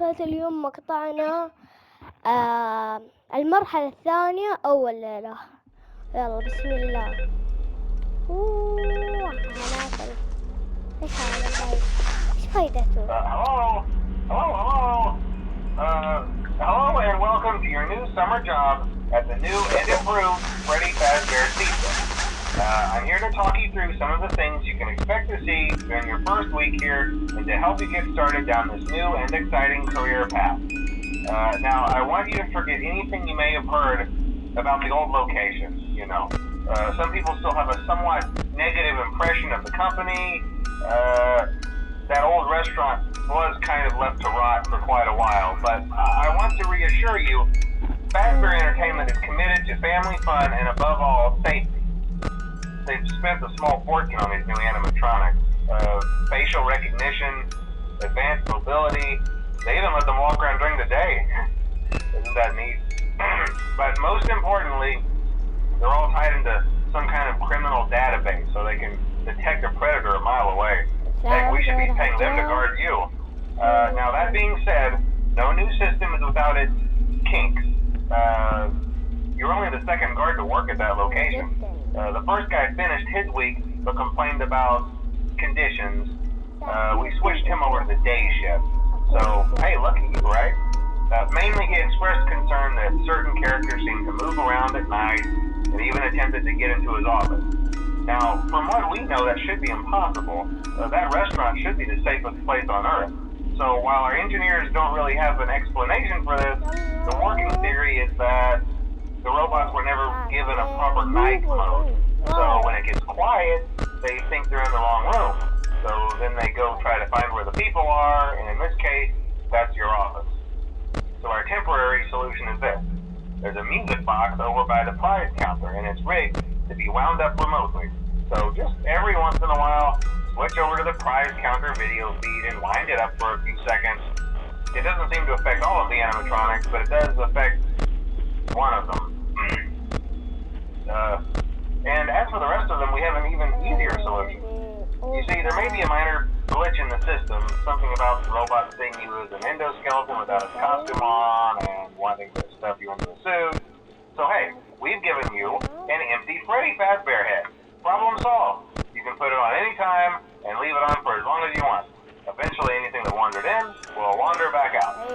مقطعات اليوم مقطعنا المرحلة الثانية أول ليلة. يلا بسم الله. هناكل. ايش هذا الهاي؟ ايش فايدته؟ Hello and welcome to your new summer job at the new and improved Freddy Fazbear Pizza. I'm here to talk you through some of the things you can expect to see during your first week here and to help you get started down this new and exciting career path. Now, I want you to forget anything you may have heard about the old location, some people still have a somewhat negative impression of the company. That old restaurant was kind of left to rot for quite a while, but I want to reassure you, Fazbear Entertainment is committed to family fun and above all, safety. They've spent a small fortune on these new animatronics. Facial recognition, advanced mobility, they even let them walk around during the day. Isn't that neat? But most importantly, they're all tied into some kind of criminal database so they can detect a predator a mile away. Heck, we should be paying them to guard you. Now that being said, no new system is without its kinks. You're only the second guard to work at that location. The first guy finished his week but complained about conditions. We switched him over to the day shift. So, hey, lucky you, right? Mainly he expressed concern that certain characters seemed to move around at night and even attempted to get into his office. Now, from what we know, that should be impossible. That restaurant should be the safest place on Earth. So while our engineers don't really have an explanation for this, the working theory is that the robots were never given a proper night mode. So when it gets quiet, they think they're in the wrong room. So then they go try to find where the people are, and in this case, that's your office. So our temporary solution is this. There's a music box over by the prize counter, and it's rigged to be wound up remotely. So just every once in a while, switch over to the prize counter video feed and wind it up for a few seconds. It doesn't seem to affect all of the animatronics, but it does affect one of them. And as for the rest of them, we have an even easier solution. You see, there may be a minor glitch in the system, something about the robot seeing you as an endoskeleton without a costume on and wanting to stuff you into a suit. So hey, we've given you an empty Freddy Fazbear head. Problem solved. You can put it on any time and leave it on for as long as you want. Eventually anything that wandered in will wander back out.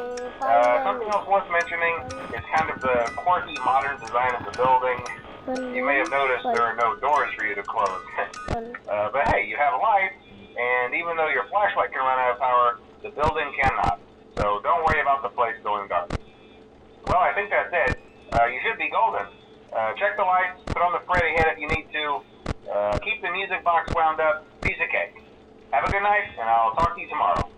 Something else worth mentioning is kind of the quirky modern design of the building. You may have noticed there are no doors for you to close. But hey, you have lights, and even though your flashlight can run out of power, the building cannot. So don't worry about the place going dark. Well, I think that's it. You should be golden. Check the lights, put on the Freddy head if you need to. Keep the music box wound up. Piece of cake. Have a good night, and I'll talk to you tomorrow.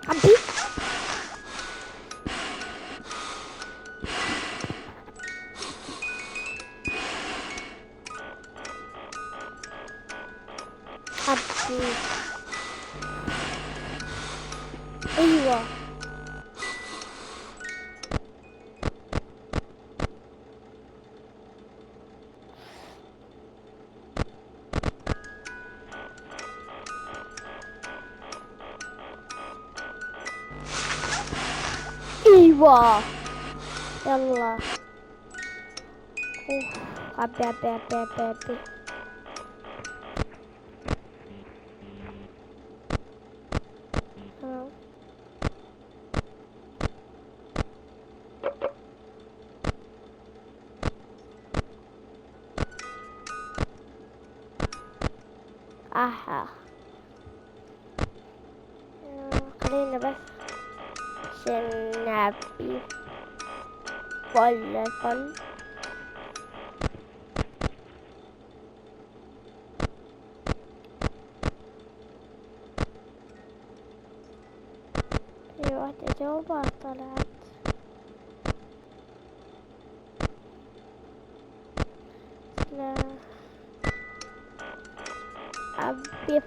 عبي عبي ايوه ايوه يلا عبي عبي عبي عبي عبي اها خلينا بس عشان نعبي فل. واحدة جوابات طلعت. لا أبي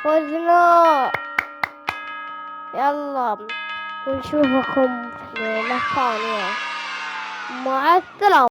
فوزنا. يلا ونشوفكم في ليلة ثانية. مع السلامة.